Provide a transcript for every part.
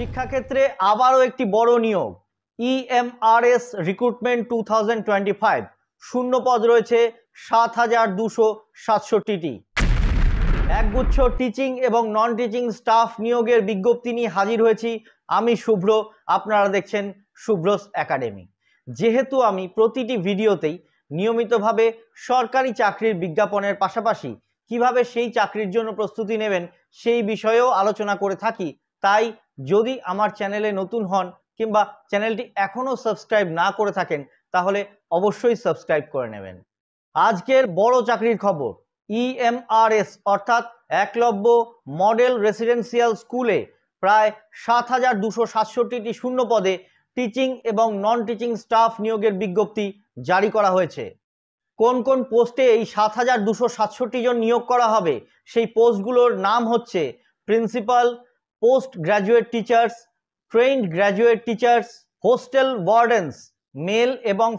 শিক্ষাক্ষেত্রে আবারও একটি বড় নিয়োগ ইএমআরএস রিক্রুটমেন্ট 2025 শূন্য পদ রয়েছে ৭,২৬৭টি। একগুচ্ছ টিচিং এবং নন টিচিং স্টাফ নিয়োগের বিজ্ঞপ্তি নিয়ে হাজির হয়েছি আমি শুভ্র। আপনারা দেখছেন শুভ্রস একাডেমি। যেহেতু আমি প্রতিটি ভিডিওতেই নিয়মিতভাবে সরকারি চাকরির বিজ্ঞাপনের পাশাপাশি কিভাবে সেই চাকরির জন্য প্রস্তুতি নেবেন সেই বিষয়েও আলোচনা করে থাকি, তাই যদি আমার চ্যানেলে নতুন হন কিংবা চ্যানেলটি এখনও সাবস্ক্রাইব না করে থাকেন তাহলে অবশ্যই সাবস্ক্রাইব করে নেবেন। আজকের বড় চাকরির খবর, ইএমআরএস অর্থাৎ একলব্য মডেল রেসিডেন্সিয়াল স্কুলে প্রায় ৭,২৬৭টি শূন্য পদে টিচিং এবং নন টিচিং স্টাফ নিয়োগের বিজ্ঞপ্তি জারি করা হয়েছে। কোন কোন পোস্টে এই ৭,২৬৭ জন নিয়োগ করা হবে সেই পোস্টগুলোর নাম হচ্ছে principal, post graduate teachers, trained graduate teachers, hostel wardens male এবং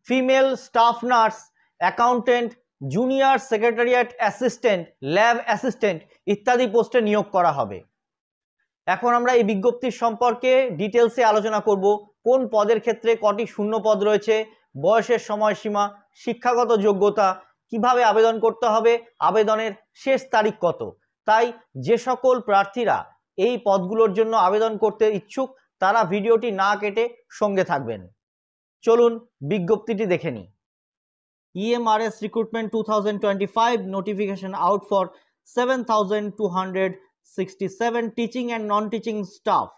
female staff nurse, accountant, junior secretariat assistant, lab assistant ইত্যাদি পোস্টে নিয়োগ করা হবে। এখন আমরা এই বিজ্ঞপ্তির সম্পর্কে ডিটেলসে আলোচনা করব। কোন পদের ক্ষেত্রে কটি শূন্য পদ রয়েছে, বয়সের সময়সীমা, শিক্ষাগত যোগ্যতা, কিভাবে আবেদন করতে হবে, আবেদনের শেষ তারিখ কত। তাই যে সকল প্রার্থীরা এই পদগুলোর জন্য আবেদন করতে ইচ্ছুক তারা ভিডিওটি না কেটে সঙ্গে থাকবেন। চলুন বিজ্ঞপ্তিটি দেখে নিই। EMRS Recruitment 2025 notification out for 7,267 teaching and non teaching staff.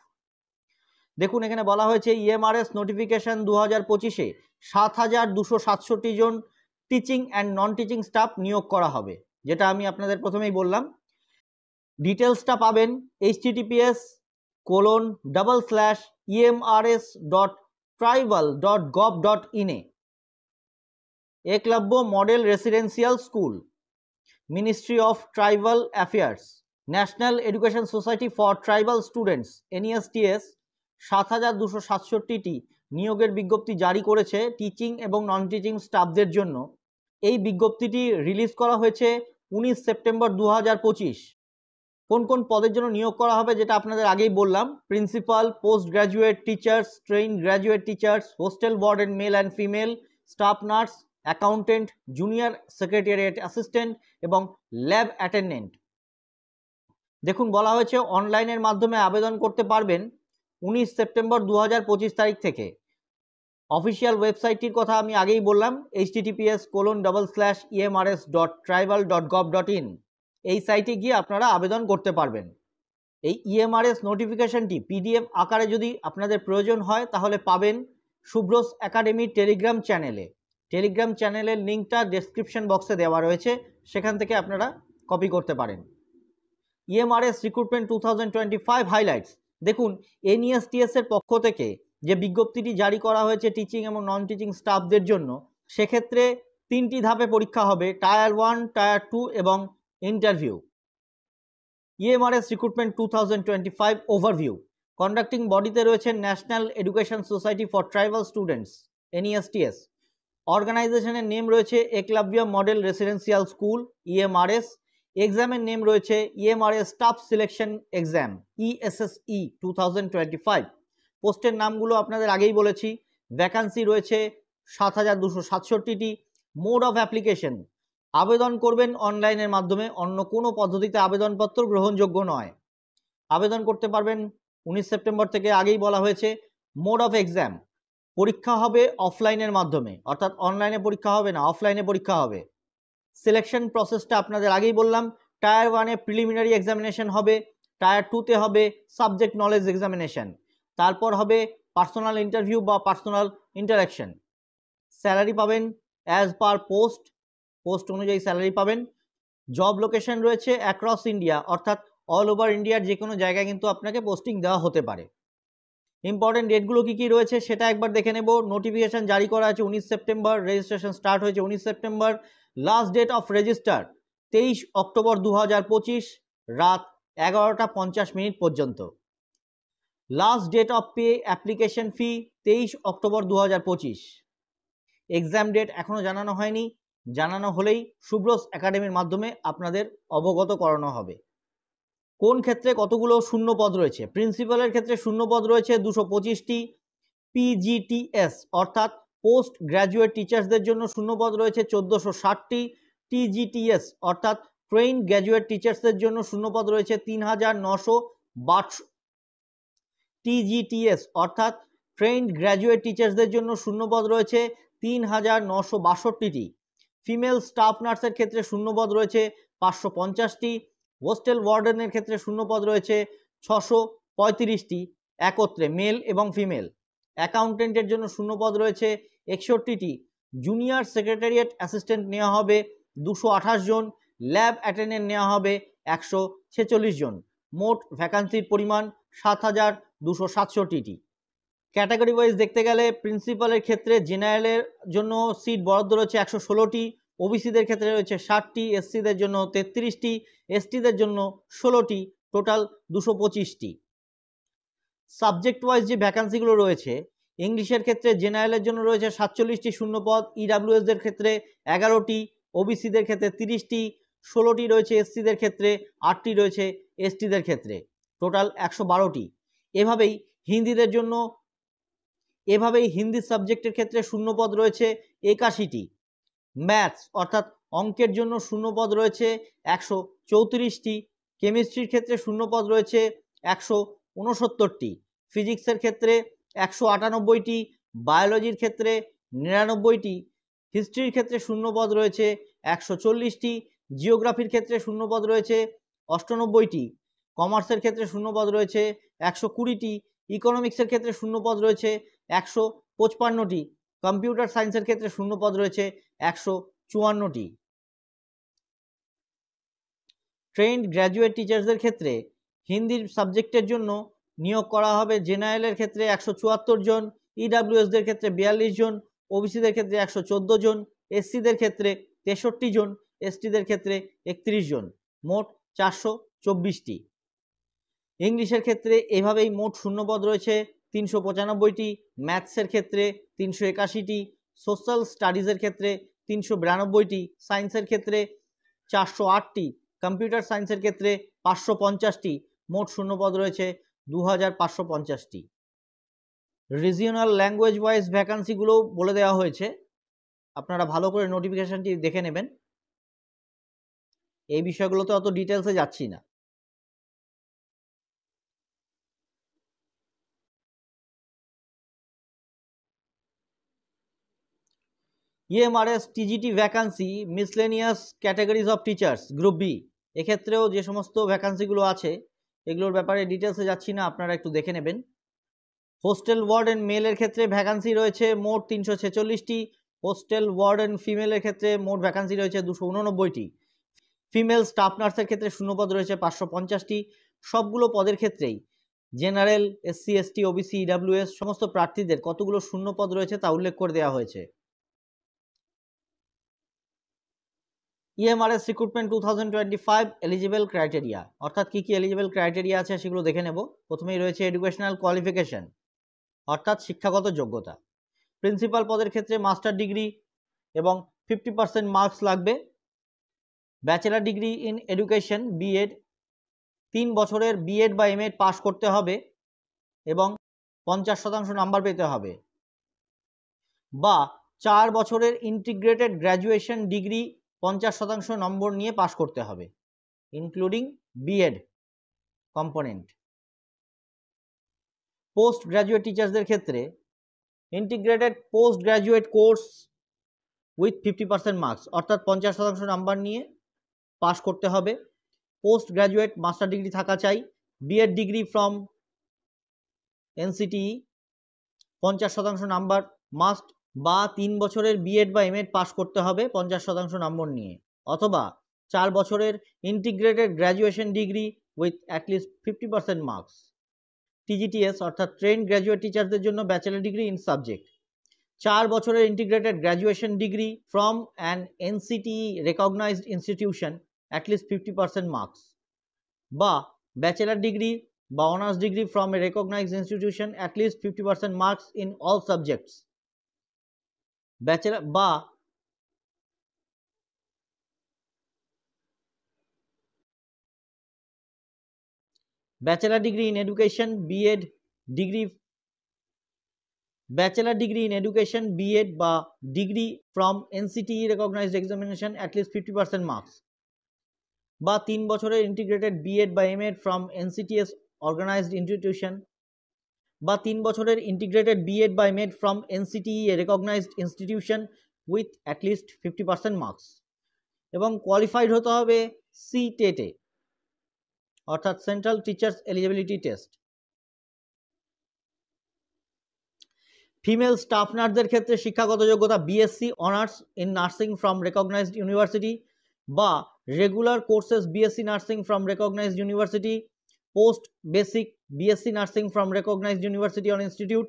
দেখুন এখানে বলা হয়েছে ইএমআরএস নোটিফিকেশন 2025-এ ৭,২৬৭ জন teaching and non teaching staff নিয়োগ করা হবে, যেটা আমি আপনাদের প্রথমেই বললাম। ডিটেলসটা পাবেন https://emrs.tribal.gov.in এ। Eklavya model residential school, ministry of tribal affairs, national education society for tribal students NESTS ৭,২৬৭টি নিয়োগের বিজ্ঞপ্তি জারি করেছে টিচিং এবং নন টিচিং স্টাফদের জন্য। এই বিজ্ঞপ্তিটি রিলিজ করা হয়েছে 19 সেপ্টেম্বর 2025। কোন কোন পদের জন্য নিয়োগ করা হবে যেটা আপনাদের আগেই বললাম, principal, post graduate teachers, trained graduate teachers, hostel warden male and female, staff nurse, accountant, junior secretariat assistant এবং ল্যাব অ্যাটেন্ডেন্ট। দেখুন বলা হয়েছে অনলাইনের মাধ্যমে আবেদন করতে পারবেন 19 সেপ্টেম্বর 2025 তারিখ থেকে। অফিসিয়াল ওয়েবসাইটটির কথা আমি আগেই বললাম, https://emrs.tribal.gov.in। এই সাইটে গিয়ে আপনারা আবেদন করতে পারবেন। এই ইএমআরএস নোটিফিকেশনটি পিডিএফ আকারে যদি আপনাদের প্রয়োজন হয় তাহলে পাবেন শুভ্রস একাডেমির টেলিগ্রাম চ্যানেলে। টেলিগ্রাম চ্যানেলের লিঙ্কটা ডেসক্রিপশন বক্সে দেওয়া রয়েছে, সেখান থেকে আপনারা কপি করতে পারেন। EMRS recruitment 2025 highlights. দেখুন NESTS এর পক্ষ থেকে যে বিজ্ঞপ্তিটি জারি করা হয়েছে টিচিং এবং নন টিচিং স্টাফদের জন্য, সেক্ষেত্রে 3টি ধাপে পরীক্ষা হবে, টায়ার 1, টায়ার 2 এবং interview. EMRS recruitment 2025 overview. Conducting বডিতে রয়েছে national education society for tribal students NESTS। অর্গানাইজেশনের নেম রয়েছে Eklavya model residential school EMRS. এক্সামের নেম রয়েছে EMRS staff selection exam ESSE 2025। পোস্টের নামগুলো আপনাদের আগেই বলেছি। ভ্যাকান্সি রয়েছে ৭,২৬৭টি। মোড অফ অ্যাপ্লিকেশন, আবেদন করবেন অনলাইনের মাধ্যমে, অন্য কোনো পদ্ধতিতে আবেদনপত্র গ্রহণযোগ্য নয়। আবেদন করতে পারবেন 19 সেপ্টেম্বর থেকে, আগেই বলা হয়েছে। মোড অফ এক্সাম, পরীক্ষা হবে অফলাইনের মাধ্যমে, অর্থাৎ অনলাইনে পরীক্ষা হবে না, অফলাইনে পরীক্ষা হবে। সিলেকশন প্রসেসটা আপনাদের আগেই বললাম, টায়ার 1-এ প্রিলিমিনারি এক্সামিনেশন হবে, টায়ার 2-তে হবে সাবজেক্ট নলেজ এক্সামিনেশন, তারপর হবে পার্সোনাল ইন্টারভিউ বা পার্সোনাল ইন্টারাকশন। স্যালারি পাবেন অ্যাজ পার পোস্ট অনুযায়ী স্যালারি পাবেন। জব লোকেশন রয়েছে অ্যাক্রস ইন্ডিয়া, অর্থাৎ অল ওভার ইন্ডিয়ার যে কোনো জায়গায় কিন্তু আপনাকে পোস্টিং দেওয়া হতে পারে। ইম্পর্টেন্ট ডেটগুলো কী কী রয়েছে সেটা একবার দেখে নেব। নোটিফিকেশন জারি করা আছে 19 সেপ্টেম্বর, রেজিস্ট্রেশন স্টার্ট হয়েছে 19 September. Last date of register 23 October 2025 রাত 11টা 50 পর্যন্ত। Last date of pay application fee 23 October 2025। Exam date এখনও জানানো হয়নি, জানানো হলেই শুভ্রস একাডেমির মাধ্যমে আপনাদের অবগত করানো হবে। কোন ক্ষেত্রে কতগুলো শূন্য পদ রয়েছে? প্রিন্সিপালের ক্ষেত্রে শূন্য পদ রয়েছে 225টি। পিজিটিএস অর্থাৎ পোস্ট গ্র্যাজুয়েট টিচার্সদের জন্য শূন্য পদ রয়েছে 1460টি। টিজিটিএস অর্থাৎ ট্রেইন গ্র্যাজুয়েট টিচার্সদের জন্য শূন্য পদ রয়েছে 3962। টিজিটিএস অর্থাৎ ট্রেইনড গ্র্যাজুয়েট টিচার্সদের জন্য শূন্য পদ রয়েছে 3962টি। ফিমেল স্টাফ নার্সের ক্ষেত্রে শূন্য পদ রয়েছে 550টি। হোস্টেল ওয়ার্ডেনের ক্ষেত্রে শূন্য পদ রয়েছে 635টি একত্রে, মেল এবং ফিমেল। অ্যাকাউন্টেন্টের জন্য শূন্য পদ রয়েছে 61টি। জুনিয়র সেক্রেটারিয়েট অ্যাসিস্ট্যান্ট নেওয়া হবে 228 জন। ল্যাব অ্যাটেন্ডেন্ট নেওয়া হবে 146 জন। মোট ভ্যাকান্সির পরিমাণ 7267টি। ক্যাটাগরি ওয়াইজ দেখতে গেলে প্রিন্সিপালের ক্ষেত্রে জেনারেলের জন্য সিট বরাদ্দ রয়েছে 116টি, ওবিসিদের ক্ষেত্রে রয়েছে 60টি, এসসিদের জন্য 33টি, এসটিদের জন্য 16টি, টোটাল 225টি। সাবজেক্ট ওয়াইজ যে ভ্যাকান্সিগুলো রয়েছে, ইংলিশের ক্ষেত্রে জেনারেলের জন্য রয়েছে 47টি শূন্যপদ, ইডাব্লিউএসদের ক্ষেত্রে 11টি, ওবিসিদের ক্ষেত্রে 30টি, 16টি রয়েছে এসসিদের ক্ষেত্রে, 8টি রয়েছে এসটিদের ক্ষেত্রে, টোটাল 112টি। এভাবেই হিন্দি সাবজেক্টের ক্ষেত্রে শূন্যপদ রয়েছে 81টি। ম্যাথস অর্থাৎ অঙ্কের জন্য শূন্যপদ রয়েছে 134টি। কেমিস্ট্রির ক্ষেত্রে শূন্যপদ রয়েছে 169টি। ফিজিক্সের ক্ষেত্রে 198টি। বায়োলজির ক্ষেত্রে 99টি। হিস্ট্রির ক্ষেত্রে শূন্যপদ রয়েছে 140টি। জিওগ্রাফির ক্ষেত্রে শূন্যপদ রয়েছে 98টি। কমার্সের ক্ষেত্রে শূন্যপদ রয়েছে 120টি। ইকোনমিক্সের ক্ষেত্রে শূন্যপদ রয়েছে 155টি। কম্পিউটার সায়েন্সের ক্ষেত্রে শূন্যপদ রয়েছে 154টি। ট্রেন্ড গ্র্যাজুয়েট টিচার্সদের ক্ষেত্রে হিন্দির সাবজেক্টের জন্য নিয়োগ করা হবে জেনারেলের ক্ষেত্রে 174 জন, ইডাব্লিউএসদের ক্ষেত্রে 42 জন, ওবিসিদের ক্ষেত্রে 114 জন, এসসিদের ক্ষেত্রে 63 জন, এসটিদের ক্ষেত্রে 31 জন, মোট 424টি। ইংলিশের ক্ষেত্রে এভাবেই মোট শূন্যপদ রয়েছে 395টি, ম্যাথসের ক্ষেত্রে 381টি, সোশ্যাল স্টাডিজের ক্ষেত্রে 392টি, সায়েন্সের ক্ষেত্রে 408টি, কম্পিউটার সায়েন্সের ক্ষেত্রে 550টি, মোট শূন্যপদ রয়েছে 2550টি। রিজিওনাল ল্যাঙ্গুয়েজ ওয়াইজ ভ্যাকান্সিগুলো বলে দেওয়া হয়েছে, আপনারা ভালো করে নোটিফিকেশনটি দেখে নেবেন। এই বিষয়গুলোতে অত ডিটেলসে যাচ্ছি না। EMRS TGT vacancy miscellaneous categories of teachers group B, এক্ষেত্রেও যে সমস্ত ভ্যাকান্সিগুলো আছে এগুলোর ব্যাপারে ডিটেলসে যাচ্ছি না, আপনারা একটু দেখে নেবেন। হোস্টেল ওয়ার্ডেন মেলের ক্ষেত্রে ভ্যাকান্সি রয়েছে মোট 346টি। হোস্টেল ওয়ার্ডেন ফিমেলের ক্ষেত্রে মোট ভ্যাকান্সি রয়েছে 289টি। ফিমেল স্টাফ নার্সের ক্ষেত্রে শূন্যপদ রয়েছে 550টি। সবগুলো পদের ক্ষেত্রেই general, SC, ST, OBC, EWS সমস্ত প্রার্থীদের কতগুলো শূন্যপদ রয়েছে তা উল্লেখ করে দেওয়া হয়েছে। ইএমআরএস রিক্রুটমেন্ট 2025 এলিজিবল ক্রাইটেরিয়া, অর্থাৎ কী কী এলিজিবল ক্রাইটেরিয়া আছে সেগুলো দেখে নেব। প্রথমেই রয়েছে এডুকেশনাল কোয়ালিফিকেশন, অর্থাৎ শিক্ষাগত যোগ্যতা। প্রিন্সিপাল পদের ক্ষেত্রে মাস্টার ডিগ্রি এবং 50% মার্কস লাগবে। Bachelor degree in education B Ed, 3 বছরের বিএড বা এমএড পাস করতে হবে এবং 50% নাম্বার পেতে হবে, বা 4 বছরের ইন্টিগ্রেটেড গ্র্যাজুয়েশন ডিগ্রি 50% নম্বর নিয়ে পাস করতে হবে, including BEd component. Post graduate টিচার্সদের ক্ষেত্রে integrated post graduate course with 50% marks, অর্থাৎ 50% নাম্বার নিয়ে পাস করতে হবে। পোস্ট গ্র্যাজুয়েট মাস্টার ডিগ্রি থাকা চাই। BEd degree from NCTE 50% number must, বা 3 বছরের বিএড বা এমএড পাস করতে হবে 50% নম্বর নিয়ে, অথবা 4 বছরের integrated graduation degree with at least 50% marks. টিজিটিএস অর্থাৎ ট্রেন্ড গ্র্যাজুয়েট টিচারদের জন্য ব্যাচেলার ডিগ্রি ইন সাবজেক্ট, 4 বছরের integrated graduation degree from an NCTE recognised institution at least 50% marks, বা ব্যাচেলার ডিগ্রি বা honours degree from a recognised institution at least 50% marks in all subjects. Bachelor বা bachelor degree in education BEd degree, bachelor degree in education BEd বা degree from NCTE recognised examination at least 50% marks, বা 3 বছরের integrated BEd বা MEd from NCTS organised institution, বা 3 বছরের integrated BEd বা MEd from NCTE recognised institution with at least 50% marks, এবং qualified হতে হবে সিটেটে অর্থাৎ central teachers eligibility test. Female staff নার্সদের ক্ষেত্রে শিক্ষাগত যোগ্যতা BSc honours in nursing from recognised university বা regular courses BSc nursing from recognised university, post basic BSc nursing from recognised university or institute,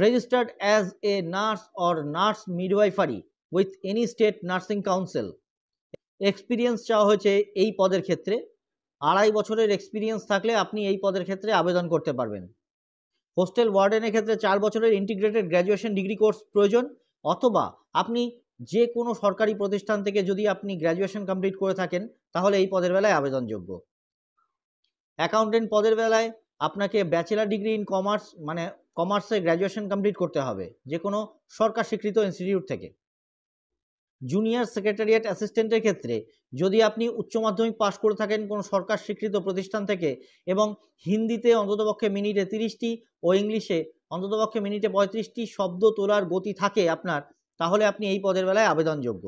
registered as a nurse or nurse midwifery with any state nursing council। Experience চাওয়া হয়েছে এই পদের ক্ষেত্রে, 2.5 বছরের experience থাকলে আপনি এই পদের ক্ষেত্রে আবেদন করতে পারবেন। হোস্টেল ওয়ার্ডেনের ক্ষেত্রে 4 বছরের ইন্টিগ্রেটেড গ্র্যাজুয়েশন ডিগ্রি কোর্স প্রয়োজন, অথবা আপনি যে কোনো সরকারি প্রতিষ্ঠান থেকে যদি আপনি গ্র্যাজুয়েশন কমপ্লিট করে থাকেন তাহলে এই পদের বেলায় আবেদনযোগ্য। অ্যাকাউন্টেন্ট পদের বেলায় আপনাকে ব্যাচেলার ডিগ্রি ইন কমার্স মানে কমার্সে গ্র্যাজুয়েশন কমপ্লিট করতে হবে যে কোনো সরকার স্বীকৃত ইনস্টিটিউট থেকে। জুনিয়র সেক্রেটারিয়েট অ্যাসিস্ট্যান্টের ক্ষেত্রে যদি আপনি উচ্চ মাধ্যমিক পাশ করে থাকেন কোনো সরকার স্বীকৃত প্রতিষ্ঠান থেকে এবং হিন্দিতে অন্ততপক্ষে মিনিটে 30টি ও ইংলিশে অন্ততপক্ষে মিনিটে 35টি শব্দ তোলার গতি থাকে আপনার, তাহলে আপনি এই পদের বেলায় আবেদনযোগ্য।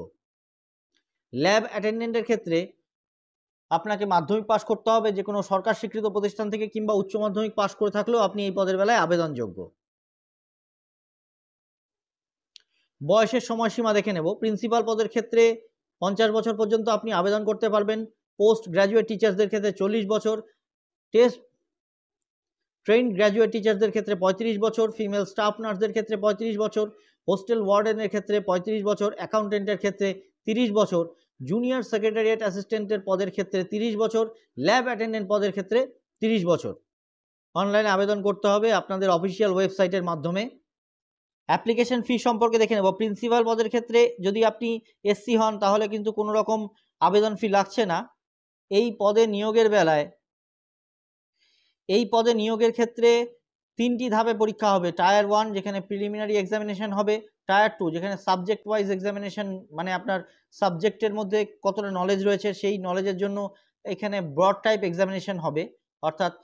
ল্যাব অ্যাটেন্ডেন্টের ক্ষেত্রে আপনাকে মাধ্যমিক পাশ করতে হবে যে কোনো সরকার স্বীকৃত প্রতিষ্ঠান থেকে, কিংবা উচ্চ মাধ্যমিক পাশ করে থাকলেও আপনি এই পদের বেলায় আবেদনযোগ্য। বয়সের সময়সীমা দেখে নেব। প্রিন্সিপাল পদের ক্ষেত্রে 50 বছর পর্যন্ত আপনি আবেদন করতে পারবেন। পোস্ট গ্র্যাজুয়েট টিচার্সদের ক্ষেত্রে 40 বছর, টেস্ট ট্রেন্ড গ্র্যাজুয়েট টিচার্সদের ক্ষেত্রে 35 বছর, ফিমেল স্টাফ নার্সদের ক্ষেত্রে 35 বছর, হোস্টেল ওয়ার্ডেনের ক্ষেত্রে 35 বছর, অ্যাকাউন্টেন্টের ক্ষেত্রে 30 বছর, জুনিয়র সেক্রেটারিয়েট অ্যাসিস্ট্যান্টের পদের ক্ষেত্রে 30 বছর, ল্যাব অ্যাটেন্ডেন্ট পদের ক্ষেত্রে 30 বছর। অনলাইনে আবেদন করতে হবে আপনাদের অফিসিয়াল ওয়েবসাইটের মাধ্যমে। অ্যাপ্লিকেশন ফি সম্পর্কে দেখে নেব। প্রিন্সিপাল পদের ক্ষেত্রে যদি আপনি এসসি হন তাহলে কিন্তু কোনো রকম আবেদন ফি লাগছে না। এই পদে নিয়োগের ক্ষেত্রে 3টি ধাপে পরীক্ষা হবে। টায়ার 1 যেখানে প্রিলিমিনারি এক্সামিনেশন হবে, টায়ার 2 যেখানে সাবজেক্ট ওয়াইজ এক্সামিনেশন মানে আপনার সাবজেক্টের মধ্যে কতটা নলেজ রয়েছে সেই নলেজের জন্য এখানে ব্রড টাইপ এক্সামিনেশন হবে, অর্থাৎ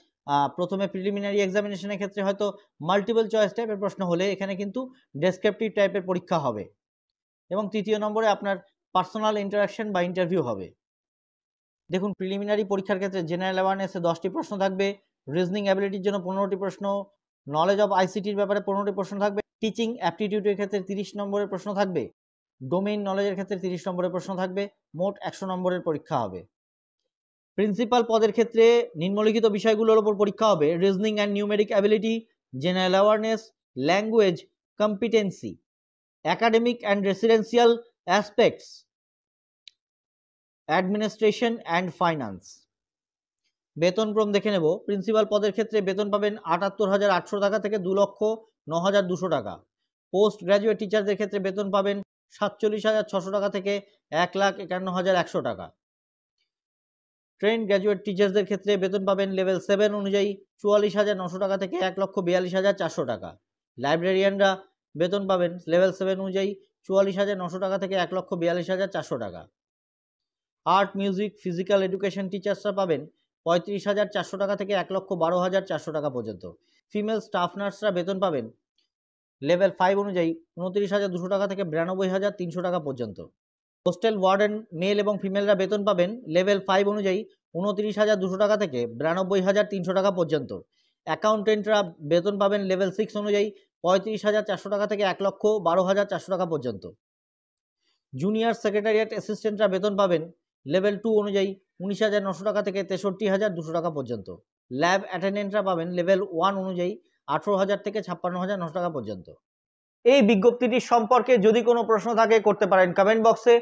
প্রথমে প্রিলিমিনারি এক্সামিনেশনের ক্ষেত্রে হয়তো মাল্টিপল চয়েস টাইপের প্রশ্ন হলে এখানে কিন্তু ডেসক্রিপটিভ টাইপের পরীক্ষা হবে, এবং 3য় নম্বরে আপনার পার্সোনাল ইন্টারাকশন বা ইন্টারভিউ হবে। দেখুন, প্রিলিমিনারি পরীক্ষার ক্ষেত্রে জেনারেল অ্যাওয়ারনেসে 10টি প্রশ্ন থাকবে, রিজনিং অ্যাবিলিটির জন্য 15টি প্রশ্ন, নলেজ অফ আইসিটির ব্যাপারে 15টি প্রশ্ন থাকবে, টিচিং অ্যাপটিটিউডের ক্ষেত্রে 30 নম্বরের প্রশ্ন থাকবে, ডোমেইন নলেজের ক্ষেত্রে 30 নম্বরের প্রশ্ন থাকবে, মোট 100 নম্বরের পরীক্ষা হবে। প্রিন্সিপাল পদের ক্ষেত্রে নিম্নলিখিত বিষয়গুলোর উপর পরীক্ষা হবে: reasoning and numeric ability, general awareness, language competency, academic and residential aspects, administration and finance. বেতনক্রম দেখে নেব। প্রিন্সিপাল পদের ক্ষেত্রে বেতন পাবেন ৭৮,৮০০ টাকা থেকে ২,০৯,২০০ টাকা। পোস্ট গ্র্যাজুয়েট টিচারদের ক্ষেত্রে বেতন পাবেন ৪৭,৬০০ টাকা থেকে ১,৫১,১০০ টাকা। ট্রেন্ড গ্র্যাজুয়েট টিচার্সদের ক্ষেত্রে বেতন পাবেন লেভেল 7 অনুযায়ী ৪৪,৯০০ টাকা থেকে ১,৪২,৪০০ টাকা। লাইব্রেরিয়ানরা বেতন পাবেন লেভেল 7 অনুযায়ী ৪৪,৯০০ টাকা থেকে ১,৪২,৪০০ টাকা। আর্ট, মিউজিক, ফিজিক্যাল এডুকেশন টিচার্সরা পাবেন ৩৫,৪০০ টাকা থেকে ১,১২,৪০০ টাকা পর্যন্ত। ফিমেল স্টাফ নার্সরা বেতন পাবেন লেভেল 5 অনুযায়ী ২৯,২০০ টাকা থেকে ৯২,৩০০ টাকা পর্যন্ত। হোস্টেল ওয়ার্ডেন মেল এবং ফিমেলরা বেতন পাবেন লেভেল 5 অনুযায়ী ২৯,২০০ টাকা থেকে ৯২,৩০০ টাকা পর্যন্ত। অ্যাকাউন্টেন্টরা বেতন পাবেন লেভেল 6 অনুযায়ী ৩৫,৪০০ টাকা থেকে ১,১২,৪০০ টাকা পর্যন্ত। জুনিয়র সেক্রেটারিয়েট অ্যাসিস্ট্যান্টরা বেতন পাবেন লেভেল 2 অনুযায়ী ১৯,৯০০ টাকা থেকে ৬৩,২০০ টাকা পর্যন্ত। ল্যাব অ্যাটেন্ডেন্টরা পাবেন লেভেল 1 অনুযায়ী ১৮,০০০ থেকে ৫৬,৯০০ টাকা পর্যন্ত। এই বিজ্ঞপ্তিটি সম্পর্কে যদি কোনো প্রশ্ন থাকে করতে পারেন কমেন্ট বক্সে।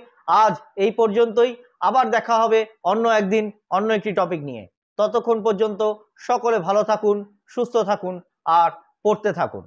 আজ এই পর্যন্তই, আবার দেখা হবে অন্য একদিন অন্য একটি টপিক নিয়ে। ততক্ষণ পর্যন্ত সকলে ভালো থাকুন, সুস্থ থাকুন আর পড়তে থাকুন।